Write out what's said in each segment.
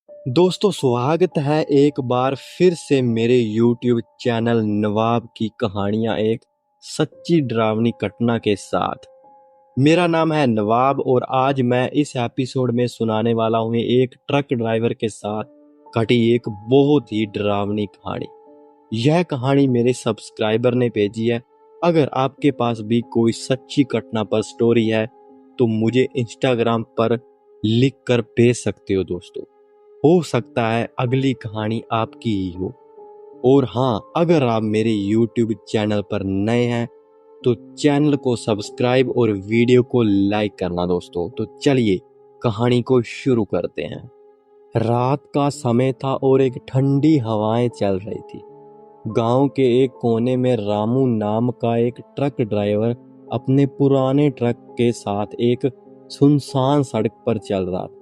दोस्तों, स्वागत है एक बार फिर से मेरे YouTube चैनल नवाब की कहानियां एक सच्ची डरावनी घटना के साथ। मेरा नाम है नवाब और आज मैं इस एपिसोड में सुनाने वाला हूं एक ट्रक ड्राइवर के साथ घटी एक बहुत ही डरावनी कहानी। यह कहानी मेरे सब्सक्राइबर ने भेजी है। अगर आपके पास भी कोई सच्ची घटना पर स्टोरी है तो मुझे इंस्टाग्राम पर लिख कर भेज सकते हो दोस्तों। हो सकता है अगली कहानी आपकी ही हो। और हाँ, अगर आप मेरे YouTube चैनल पर नए हैं तो चैनल को सब्सक्राइब और वीडियो को लाइक करना दोस्तों। तो चलिए कहानी को शुरू करते हैं। रात का समय था और एक ठंडी हवाएं चल रही थी। गांव के एक कोने में रामू नाम का एक ट्रक ड्राइवर अपने पुराने ट्रक के साथ एक सुनसान सड़क पर चल रहा था।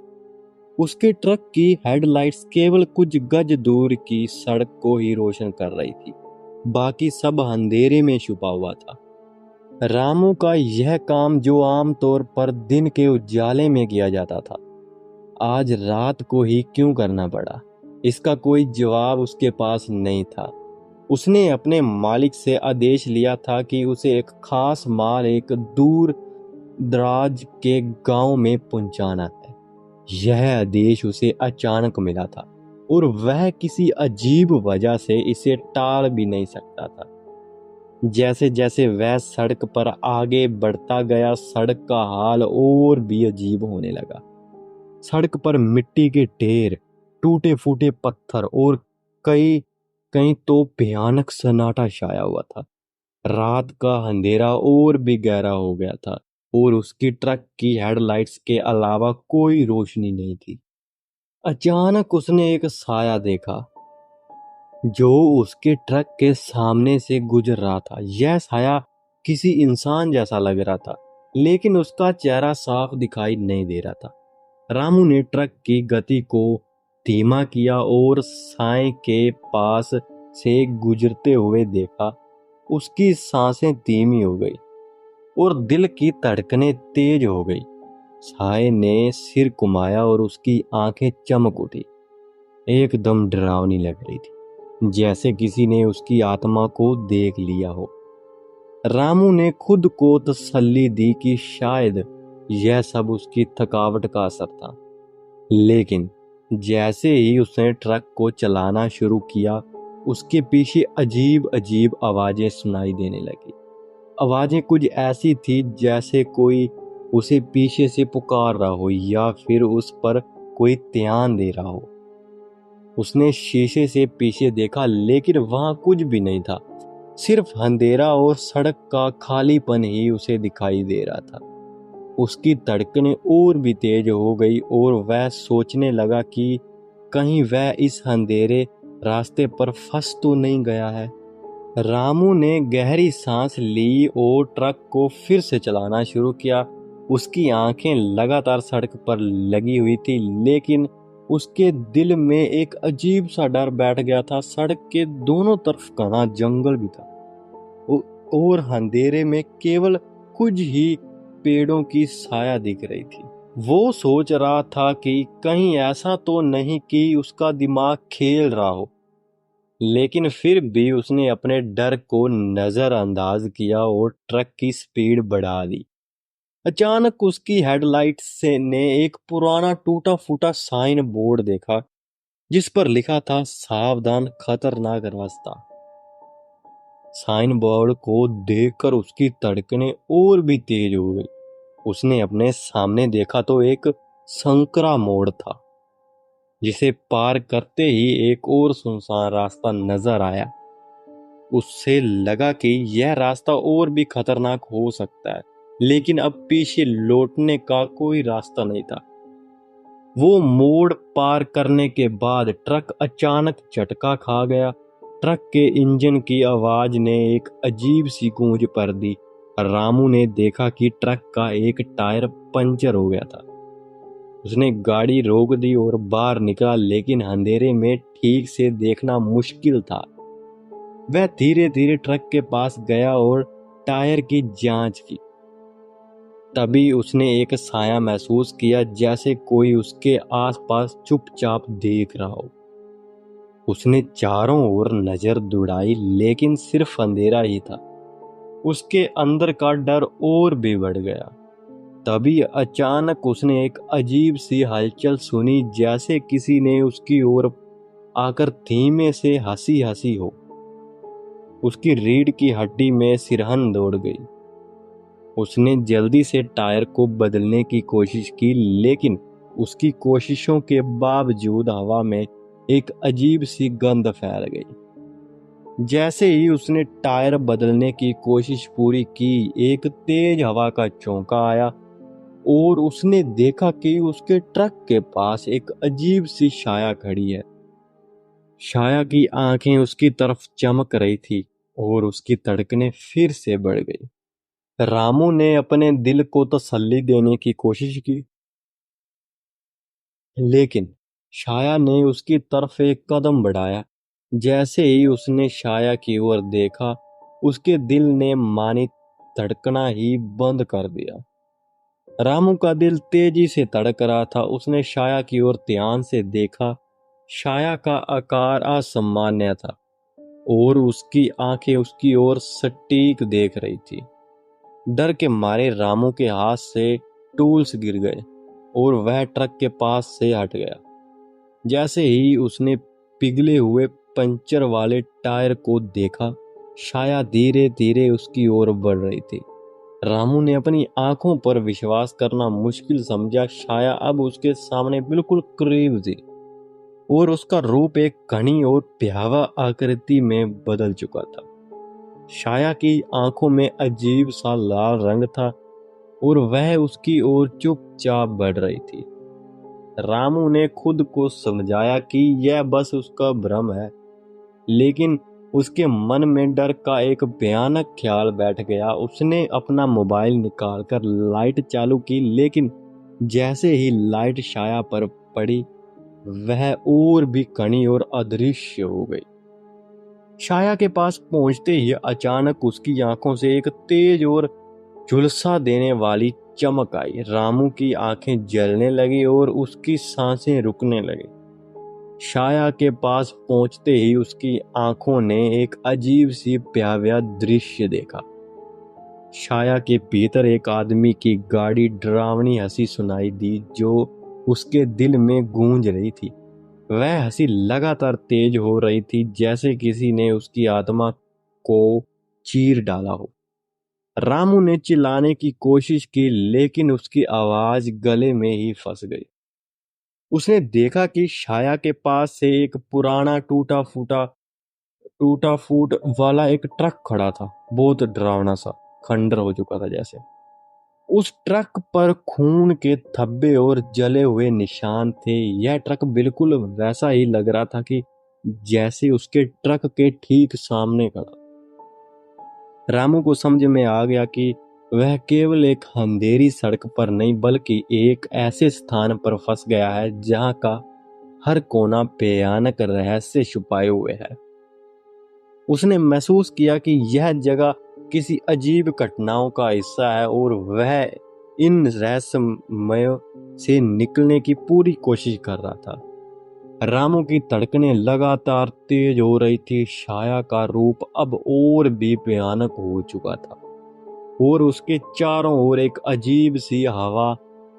उसके ट्रक की हेडलाइट्स केवल कुछ गज दूर की सड़क को ही रोशन कर रही थी, बाकी सब अंधेरे में छुपा हुआ था। रामू का यह काम जो आमतौर पर दिन के उजाले में किया जाता था, आज रात को ही क्यों करना पड़ा, इसका कोई जवाब उसके पास नहीं था। उसने अपने मालिक से आदेश लिया था कि उसे एक खास माल एक दूर दराज के गांव में पहुंचाना है। यह आदेश उसे अचानक मिला था और वह किसी अजीब वजह से इसे टाल भी नहीं सकता था। जैसे जैसे वह सड़क पर आगे बढ़ता गया, सड़क का हाल और भी अजीब होने लगा। सड़क पर मिट्टी के ढेर, टूटे फूटे पत्थर और कई कहीं तो भयानक सन्नाटा छाया हुआ था। रात का अंधेरा और भी गहरा हो गया था और उसकी ट्रक की हेडलाइट्स के अलावा कोई रोशनी नहीं थी। अचानक उसने एक साया देखा जो उसके ट्रक के सामने से गुजर रहा था। यह साया किसी इंसान जैसा लग रहा था, लेकिन उसका चेहरा साफ दिखाई नहीं दे रहा था। रामू ने ट्रक की गति को धीमा किया और साए के पास से गुजरते हुए देखा। उसकी सांसें धीमी हो गई और दिल की धड़कनें तेज हो गई। साए ने सिर घुमाया और उसकी आंखें चमक उठी। एकदम डरावनी लग रही थी, जैसे किसी ने उसकी आत्मा को देख लिया हो। रामू ने खुद को तसल्ली दी कि शायद यह सब उसकी थकावट का असर था। लेकिन जैसे ही उसने ट्रक को चलाना शुरू किया, उसके पीछे अजीब अजीब आवाजें सुनाई देने लगी। आवाजें कुछ ऐसी थी जैसे कोई उसे पीछे से पुकार रहा हो या फिर उस पर कोई ध्यान दे रहा हो। उसने शीशे से पीछे देखा, लेकिन वहां कुछ भी नहीं था। सिर्फ अंधेरा और सड़क का खालीपन ही उसे दिखाई दे रहा था। उसकी धड़कनें और भी तेज हो गई और वह सोचने लगा कि कहीं वह इस अंधेरे रास्ते पर फंस तो नहीं गया है। रामू ने गहरी सांस ली और ट्रक को फिर से चलाना शुरू किया। उसकी आंखें लगातार सड़क पर लगी हुई थी, लेकिन उसके दिल में एक अजीब सा डर बैठ गया था। सड़क के दोनों तरफ घना जंगल भी था और अंधेरे में केवल कुछ ही पेड़ों की साया दिख रही थी। वो सोच रहा था कि कहीं ऐसा तो नहीं कि उसका दिमाग खेल रहा हो, लेकिन फिर भी उसने अपने डर को नजरअंदाज किया और ट्रक की स्पीड बढ़ा दी। अचानक उसकी हेडलाइट से ने एक पुराना टूटा फूटा साइन बोर्ड देखा जिस पर लिखा था सावधान, खतरनाक रास्ता। साइन बोर्ड को देखकर उसकी धड़कनें और भी तेज हो गई। उसने अपने सामने देखा तो एक संकरा मोड़ था, जिसे पार करते ही एक और सुनसान रास्ता नजर आया। उससे लगा कि यह रास्ता और भी खतरनाक हो सकता है, लेकिन अब पीछे लौटने का कोई रास्ता नहीं था। वो मोड़ पार करने के बाद ट्रक अचानक झटका खा गया। ट्रक के इंजन की आवाज ने एक अजीब सी गूंज भर दी। रामू ने देखा कि ट्रक का एक टायर पंचर हो गया था। उसने गाड़ी रोक दी और बाहर निकला, लेकिन अंधेरे में ठीक से देखना मुश्किल था। वह धीरे धीरे ट्रक के पास गया और टायर की जांच की। तभी उसने एक साया महसूस किया, जैसे कोई उसके आसपास चुपचाप देख रहा हो। उसने चारों ओर नजर दौड़ाई, लेकिन सिर्फ अंधेरा ही था। उसके अंदर का डर और भी बढ़ गया। तभी अचानक उसने एक अजीब सी हलचल सुनी, जैसे किसी ने उसकी ओर आकर धीमे से हंसी हंसी हो। उसकी रीढ़ की हड्डी में सिरहन दौड़ गई। उसने जल्दी से टायर को बदलने की कोशिश की, लेकिन उसकी कोशिशों के बावजूद हवा में एक अजीब सी गंध फैल गई। जैसे ही उसने टायर बदलने की कोशिश पूरी की, एक तेज हवा का झोंका आया और उसने देखा कि उसके ट्रक के पास एक अजीब सी छाया खड़ी है। छाया की आंखें उसकी तरफ चमक रही थी और उसकी धड़कनें फिर से बढ़ गई। रामू ने अपने दिल को तसल्ली देने की कोशिश की, लेकिन छाया ने उसकी तरफ एक कदम बढ़ाया। जैसे ही उसने छाया की ओर देखा, उसके दिल ने मानी धड़कना ही बंद कर दिया। रामू का दिल तेजी से धड़क रहा था। उसने छाया की ओर ध्यान से देखा। छाया का आकार असामान्य था और उसकी आंखें उसकी ओर सटीक देख रही थी। डर के मारे रामू के हाथ से टूल्स गिर गए और वह ट्रक के पास से हट गया। जैसे ही उसने पिघले हुए पंचर वाले टायर को देखा, छाया धीरे धीरे उसकी ओर बढ़ रही थी। रामू ने अपनी आंखों पर विश्वास करना मुश्किल समझा। छाया अब उसके सामने बिल्कुल करीब थी और उसका रूप एक घनी और भयावह आकृति में बदल चुका था। छाया की आंखों में अजीब सा लाल रंग था और वह उसकी ओर चुपचाप बढ़ रही थी। रामू ने खुद को समझाया कि यह बस उसका भ्रम है, लेकिन उसके मन में डर का एक भयानक ख्याल बैठ गया। उसने अपना मोबाइल निकालकर लाइट चालू की, लेकिन जैसे ही लाइट छाया पर पड़ी, वह और भी घनी और अदृश्य हो गई। छाया के पास पहुंचते ही अचानक उसकी आंखों से एक तेज और झुलसा देने वाली चमक आई। रामू की आंखें जलने लगी और उसकी सांसें रुकने लगी। छाया के पास पहुंचते ही उसकी आंखों ने एक अजीब सी भयावह दृश्य देखा। छाया के भीतर एक आदमी की गाढ़ी डरावनी हंसी सुनाई दी, जो उसके दिल में गूंज रही थी। वह हंसी लगातार तेज हो रही थी, जैसे किसी ने उसकी आत्मा को चीर डाला हो। रामू ने चिल्लाने की कोशिश की, लेकिन उसकी आवाज गले में ही फंस गई। उसने देखा कि छाया के पास से एक पुराना टूटा फूट वाला एक ट्रक खड़ा था, बहुत डरावना सा, खंडर हो चुका था जैसे। उस ट्रक पर खून के धब्बे और जले हुए निशान थे। यह ट्रक बिल्कुल वैसा ही लग रहा था कि जैसे उसके ट्रक के ठीक सामने खड़ा। रामू को समझ में आ गया कि वह केवल एक अंधेरी सड़क पर नहीं, बल्कि एक ऐसे स्थान पर फंस गया है जहां का हर कोना भयानक रहस्य छुपाए हुए है। उसने महसूस किया कि यह जगह किसी अजीब घटनाओं का हिस्सा है और वह इन रहस्यमय से निकलने की पूरी कोशिश कर रहा था। रामू की धड़कनें लगातार तेज हो रही थी। छाया का रूप अब और भी भयानक हो चुका था और उसके चारों ओर एक अजीब सी हवा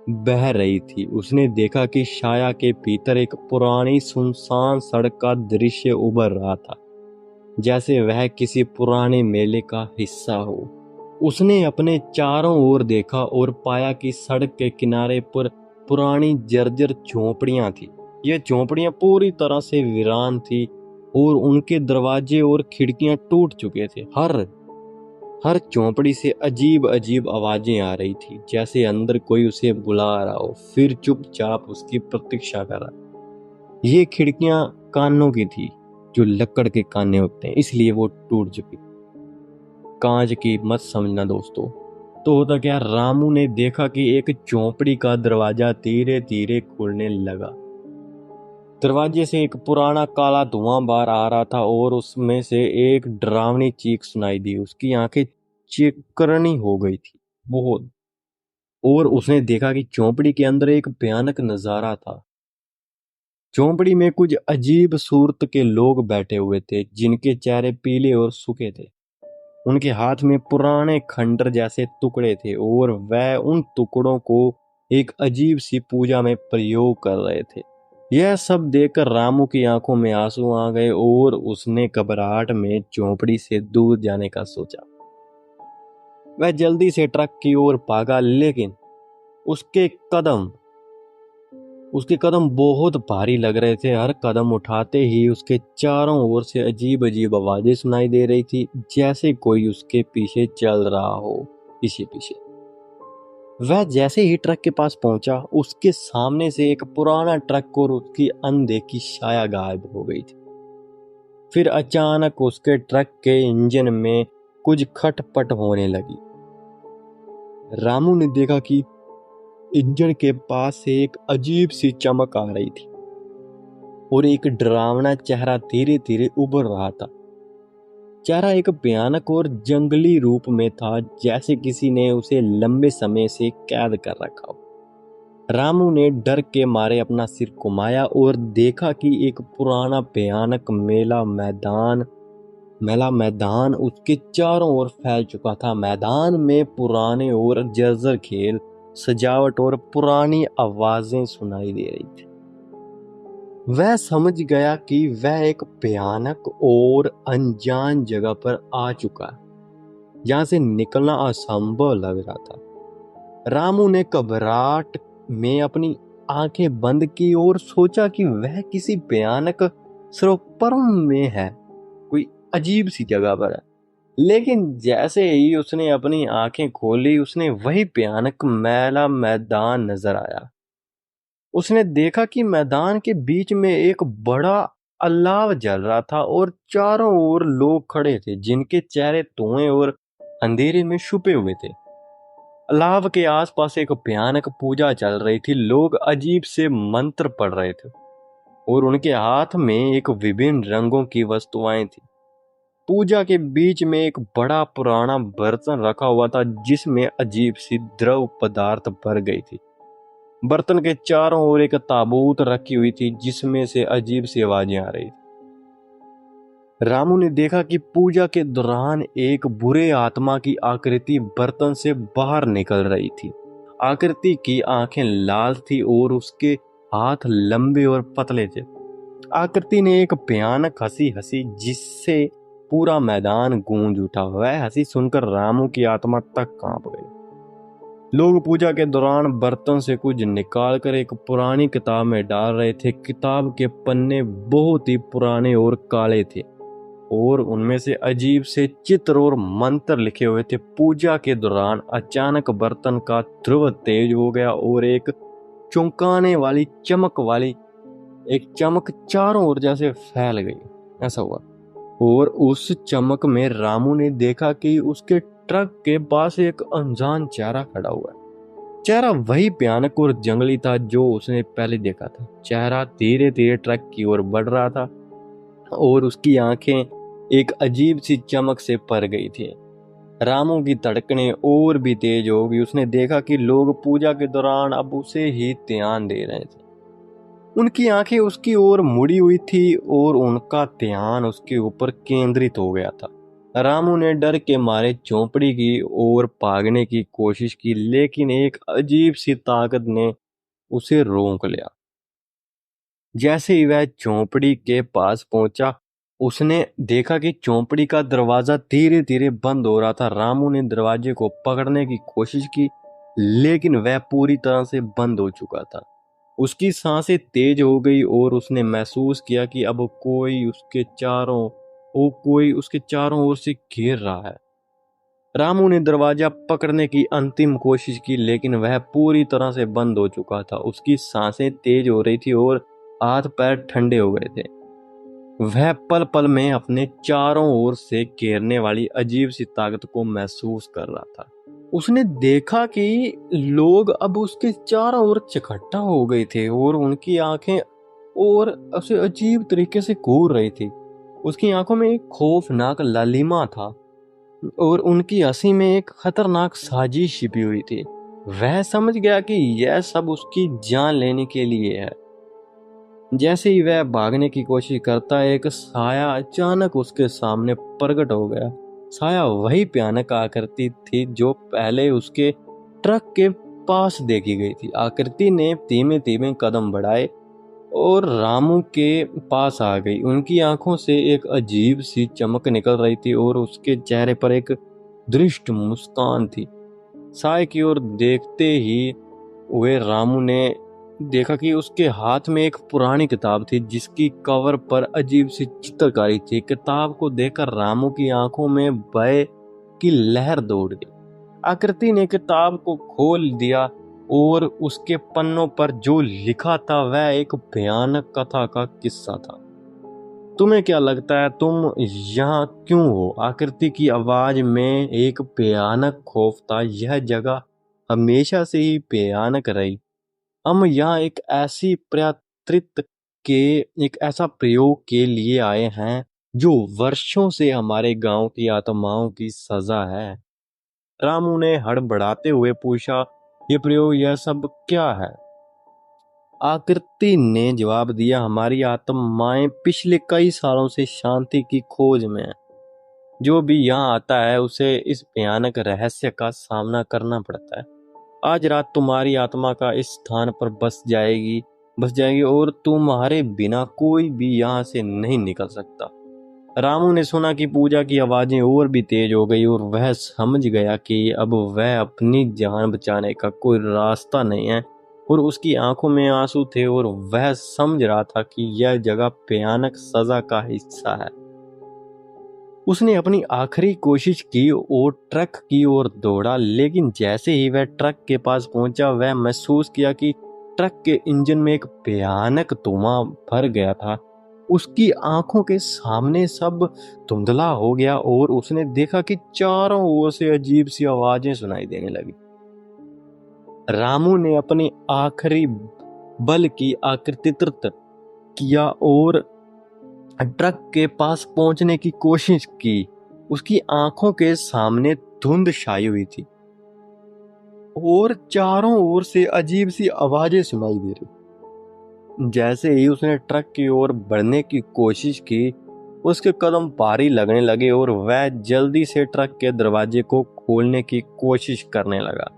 बह रही थी। उसने देखा कि छाया के भीतर एक पुरानी सुनसान सड़क का दृश्य उभर रहा था, जैसे वह किसी पुराने मेले का हिस्सा हो। उसने अपने चारों ओर देखा और पाया कि सड़क के किनारे पर पुरानी जर्जर झोपड़ियां थी। ये झोपड़ियां पूरी तरह से वीरान थी और उनके दरवाजे और खिड़कियां टूट चुके थे। हर झोपड़ी से अजीब अजीब आवाजें आ रही थी, जैसे अंदर कोई उसे बुला रहा हो, फिर चुपचाप उसकी प्रतीक्षा कर रहा। ये खिड़कियां कानों की थी, जो लकड़ के काने होते हैं, इसलिए वो टूट चुकी। कांच की मत समझना दोस्तों। तो होता क्या, रामू ने देखा कि एक झोपड़ी का दरवाजा धीरे धीरे खुलने लगा। दरवाजे से एक पुराना काला धुआं बाहर आ रहा था और उसमें से एक डरावनी चीख सुनाई दी। उसकी आंखें चिकनी हो गई थी बहुत। और उसने देखा कि झोंपड़ी के अंदर एक भयानक नजारा था। झोंपड़ी में कुछ अजीब सूरत के लोग बैठे हुए थे, जिनके चेहरे पीले और सूखे थे। उनके हाथ में पुराने खंडर जैसे टुकड़े थे और वह उन टुकड़ों को एक अजीब सी पूजा में प्रयोग कर रहे थे। यह सब देखकर रामू की आंखों में आंसू आ गए और उसने घबराहट में झोंपड़ी से दूर जाने का सोचा। वह जल्दी से ट्रक की ओर भागा, लेकिन उसके कदम उसके कदम बहुत भारी लग रहे थे। हर कदम उठाते ही उसके चारों ओर से अजीब अजीब आवाजें सुनाई दे रही थी, जैसे कोई उसके पीछे चल रहा हो, पीछे पीछे। वह जैसे ही ट्रक के पास पहुंचा, उसके सामने से एक पुराना ट्रक और उसकी अनदेखी छाया गायब हो गई थी। फिर अचानक उसके ट्रक के इंजन में कुछ खटपट होने लगी। रामू ने देखा कि इंजन के पास से एक अजीब सी चमक आ रही थी और एक डरावना चेहरा धीरे धीरे उभर रहा था। चेहरा एक भयानक और जंगली रूप में था, जैसे किसी ने उसे लंबे समय से कैद कर रखा हो। रामू ने डर के मारे अपना सिर घुमाया और देखा कि एक पुराना भयानक मेला मैदान उसके चारों ओर फैल चुका था। मैदान में पुराने और जर्जर खेल, सजावट और पुरानी आवाजें सुनाई दे रही थी। वह समझ गया कि वह एक भयानक और अनजान जगह पर आ चुका है, जहां से निकलना असंभव लग रहा था। रामू ने घबराहट में अपनी आंखें बंद की और सोचा कि वह किसी भयानक सरोवर में है, कोई अजीब सी जगह पर है। लेकिन जैसे ही उसने अपनी आंखें खोली, उसने वही भयानक मेला मैदान नजर आया। उसने देखा कि मैदान के बीच में एक बड़ा अलाव जल रहा था और चारों ओर लोग खड़े थे, जिनके चेहरे धुएं और अंधेरे में छुपे हुए थे। अलाव के आसपास एक भयानक पूजा चल रही थी। लोग अजीब से मंत्र पढ़ रहे थे और उनके हाथ में एक विभिन्न रंगों की वस्तुएं थी। पूजा के बीच में एक बड़ा पुराना बर्तन रखा हुआ था, जिसमें अजीब सी द्रव पदार्थ भर गई थी। बर्तन के चारों ओर एक ताबूत रखी हुई थी, जिसमें से अजीब सी आवाजें आ रही थी। रामू ने देखा कि पूजा के दौरान एक बुरे आत्मा की आकृति बर्तन से बाहर निकल रही थी। आकृति की आंखें लाल थी और उसके हाथ लंबे और पतले थे। आकृति ने एक भयानक हंसी हंसी, जिससे पूरा मैदान गूंज उठा। वह हंसी सुनकर रामू की आत्मा तक कांप गई। लोग पूजा के दौरान बर्तन से कुछ निकालकर एक पुरानी किताब में डाल रहे थे। किताब के पन्ने बहुत ही पुराने और काले थे और उनमें से अजीब से चित्र और मंत्र लिखे हुए थे। पूजा के दौरान अचानक बर्तन का ध्रुव तेज हो गया और एक चौंकाने वाली चमक चारों ओर जैसे फैल गई। ऐसा हुआ और उस चमक में रामू ने देखा कि उसके ट्रक के पास एक अनजान चेहरा खड़ा हुआ है। चेहरा वही भयानक और जंगली था जो उसने पहले देखा था। चेहरा धीरे धीरे ट्रक की ओर बढ़ रहा था और उसकी आंखें एक अजीब सी चमक से भर गई थी। रामू की धड़कनें और भी तेज हो गई। उसने देखा कि लोग पूजा के दौरान अब उसे ही ध्यान दे रहे थे। उनकी आंखें उसकी ओर मुड़ी हुई थी और उनका ध्यान उसके ऊपर केंद्रित हो गया था। रामू ने डर के मारे झोंपड़ी की ओर भागने की कोशिश की, लेकिन एक अजीब सी ताकत ने उसे रोक लिया। जैसे ही वह झोंपड़ी के पास पहुंचा, उसने देखा कि झोंपड़ी का दरवाजा धीरे धीरे बंद हो रहा था। रामू ने दरवाजे को पकड़ने की कोशिश की, लेकिन वह पूरी तरह से बंद हो चुका था। उसकी सांसें तेज हो गई और उसने महसूस किया कि अब कोई उसके चारों ओर से घेर रहा है। रामू ने दरवाजा पकड़ने की अंतिम कोशिश की, लेकिन वह पूरी तरह से बंद हो चुका था। उसकी सांसें तेज हो रही थी और हाथ पैर ठंडे हो गए थे। वह पल पल में अपने चारों ओर से घेरने वाली अजीब सी ताकत को महसूस कर रहा था। उसने देखा कि लोग अब उसके चारों ओर इकट्ठा हो गए थे और उनकी आंखें और उसे अजीब तरीके से घूर रही थी। उसकी आंखों में एक खौफनाक लालिमा था और उनकी हंसी में एक खतरनाक साजिश छिपी हुई थी। वह समझ गया कि यह सब उसकी जान लेने के लिए है। जैसे ही वह भागने की कोशिश करता, एक साया अचानक उसके सामने प्रकट हो गया। साया वही भयानक आकृति थी जो पहले उसके ट्रक के पास देखी गई थी। आकृति ने धीमे धीमे कदम बढ़ाए और रामू के पास आ गई। उनकी आंखों से एक अजीब सी चमक निकल रही थी और उसके चेहरे पर एक दृष्ट मुस्कान थी। साय की ओर देखते ही हुए रामू ने देखा कि उसके हाथ में एक पुरानी किताब थी जिसकी कवर पर अजीब सी चित्रकारी थी। किताब को देखकर रामू की आंखों में भय की लहर दौड़ गई। आकृति ने किताब को खोल दिया और उसके पन्नों पर जो लिखा था वह एक भयानक कथा का किस्सा था। तुम्हें क्या लगता है, तुम यहाँ क्यों हो? आकृति की आवाज में एक भयानक खौफ था। यह जगह हमेशा से ही भयानक रही। हम यहाँ एक ऐसा प्रयोग के लिए आए हैं जो वर्षों से हमारे गांव की आत्माओं की सजा है। रामू ने हड़बड़ाते हुए पूछा, यह सब क्या है? आकृति ने जवाब दिया, हमारी आत्माएं पिछले कई सालों से शांति की खोज में है। जो भी यहाँ आता है उसे इस भयानक रहस्य का सामना करना पड़ता है। आज रात तुम्हारी आत्मा का इस स्थान पर बस जाएगी और तुम्हारे बिना कोई भी यहाँ से नहीं निकल सकता। रामू ने सुना कि पूजा की आवाजें और भी तेज हो गई और वह समझ गया कि अब वह अपनी जान बचाने का कोई रास्ता नहीं है। और उसकी आंखों में आंसू थे और वह समझ रहा था कि यह जगह भयानक सजा का हिस्सा है। उसने अपनी आखिरी कोशिश की और ट्रक की ओर दौड़ा, लेकिन जैसे ही वह ट्रक के पास पहुंचा वह महसूस किया कि ट्रक के इंजन में एक भयानक धुआं भर गया था। उसकी आंखों के सामने सब धुंधला हो गया और उसने देखा कि चारों ओर से अजीब सी आवाजें सुनाई देने लगी। रामू ने अपने आखिरी बल की एकत्रित किया और ट्रक के पास पहुंचने की कोशिश की। उसकी आंखों के सामने धुंध छाई हुई थी और चारों ओर से अजीब सी आवाजें सुनाई दे रही। जैसे ही उसने ट्रक की ओर बढ़ने की कोशिश की, उसके कदम भारी लगने लगे और वह जल्दी से ट्रक के दरवाजे को खोलने की कोशिश करने लगा।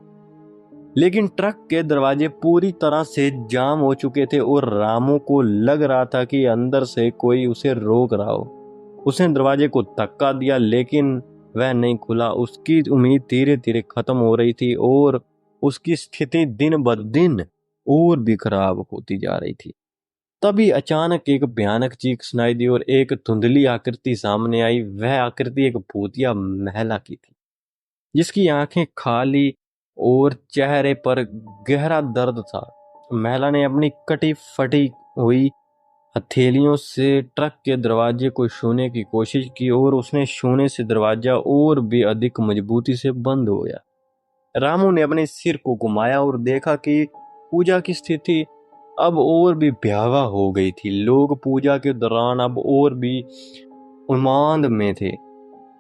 लेकिन ट्रक के दरवाजे पूरी तरह से जाम हो चुके थे और रामू को लग रहा था कि अंदर से कोई उसे रोक रहा हो। उसने दरवाजे को धक्का दिया लेकिन वह नहीं खुला। उसकी उम्मीद धीरे धीरे खत्म हो रही थी और उसकी स्थिति दिन ब दिन और भी खराब होती जा रही थी। तभी अचानक एक भयानक चीख सुनाई दी और एक धुंधली आकृति सामने आई। वह आकृति एक भूतिया महिला की थी जिसकी आंखें खाली और चेहरे पर गहरा दर्द था। महिला ने अपनी कटी फटी हुई हथेलियों से ट्रक के दरवाजे को छूने की कोशिश की और उसने छूने से दरवाजा और भी अधिक मजबूती से बंद हो गया। रामू ने अपने सिर को घुमाया और देखा कि पूजा की स्थिति अब और भी भयावह हो गई थी। लोग पूजा के दौरान अब और भी उन्माद में थे,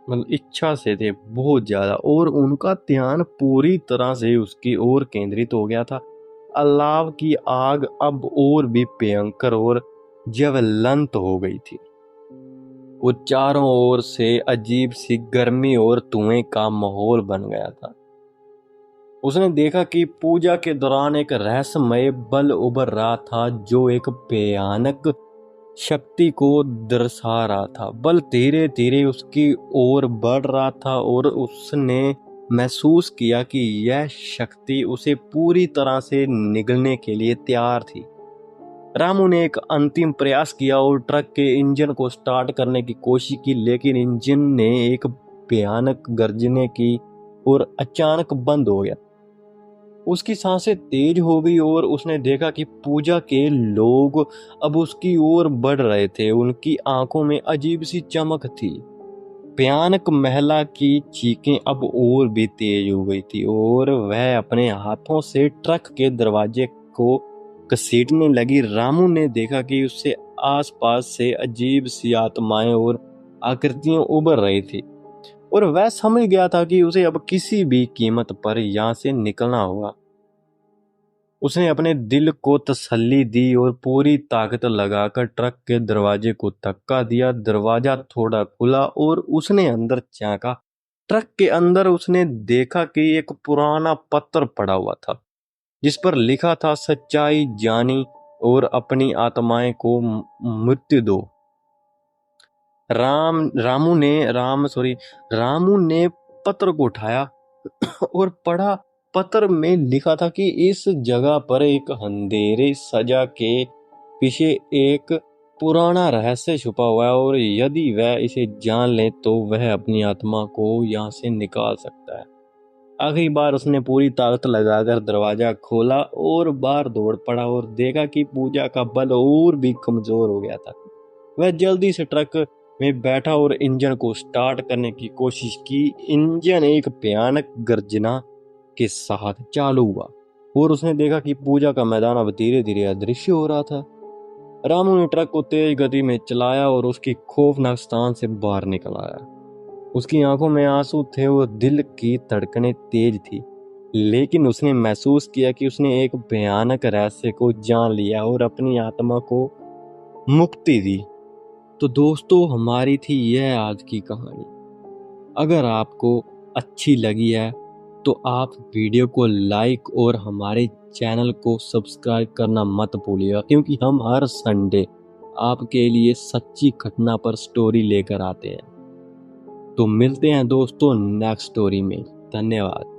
मतलब इच्छा से थे बहुत ज्यादा, और उनका ध्यान पूरी तरह से उसकी ओर केंद्रित हो गया था। अलाव की आग अब और भी भयंकर और ज्वलंत हो गई थी। वो चारों ओर से अजीब सी गर्मी और धुएं का माहौल बन गया था। उसने देखा कि पूजा के दौरान एक रहस्यमय बल उभर रहा था जो एक भयानक शक्ति को दर्शा रहा था। बल धीरे धीरे उसकी ओर बढ़ रहा था और उसने महसूस किया कि यह शक्ति उसे पूरी तरह से निगलने के लिए तैयार थी। रामू ने एक अंतिम प्रयास किया और ट्रक के इंजन को स्टार्ट करने की कोशिश की, लेकिन इंजन ने एक भयानक गर्जने की और अचानक बंद हो गया। उसकी सांसें तेज हो गई और उसने देखा कि पूजा के लोग अब उसकी ओर बढ़ रहे थे। उनकी आंखों में अजीब सी चमक थी। भयानक महिला की चीखें अब और भी तेज हो गई थी और वह अपने हाथों से ट्रक के दरवाजे को घसीटने लगी। रामू ने देखा कि उससे आसपास से अजीब सी आत्माएं और आकृतियां उभर रही थी और वह समझ गया था कि उसे अब किसी भी कीमत पर यहाँ से निकलना होगा। उसने अपने दिल को तसल्ली दी और पूरी ताकत लगाकर ट्रक के दरवाजे को धक्का दिया। दरवाजा थोड़ा खुला और उसने अंदर झांका। ट्रक के अंदर उसने देखा कि एक पुराना पत्र पड़ा हुआ था जिस पर लिखा था, सच्चाई जानी और अपनी आत्माएं को मृत्यु दो। रामू ने पत्र को उठाया और पढ़ा। पत्र में लिखा था कि इस जगह पर एक अंधेरे सजा के पीछे एक पुराना रहस्य छुपा हुआ है और यदि वह इसे जान ले तो वह अपनी आत्मा को यहाँ से निकाल सकता है। आखिरी बार उसने पूरी ताकत लगाकर दरवाजा खोला और बाहर दौड़ पड़ा और देखा कि पूजा का बल और भी कमजोर हो गया था। वह जल्दी से ट्रक में बैठा और इंजन को स्टार्ट करने की कोशिश की। इंजन एक भयानक गर्जना के साथ चालू हुआ और उसने देखा कि पूजा का मैदान अब धीरे धीरे अदृश्य हो रहा था। रामू ने ट्रक को तेज गति में चलाया और उसकी खौफनाक स्थान से बाहर निकल आया। उसकी आंखों में आंसू थे और दिल की धड़कनें तेज थी, लेकिन उसने महसूस किया कि उसने एक भयानक रहस्य को जान लिया और अपनी आत्मा को मुक्ति दी। तो दोस्तों, हमारी थी यह आज की कहानी। अगर आपको अच्छी लगी है तो आप वीडियो को लाइक और हमारे चैनल को सब्सक्राइब करना मत भूलिएगा, क्योंकि हम हर संडे आपके लिए सच्ची घटना पर स्टोरी लेकर आते हैं। तो मिलते हैं दोस्तों नेक्स्ट स्टोरी में। धन्यवाद।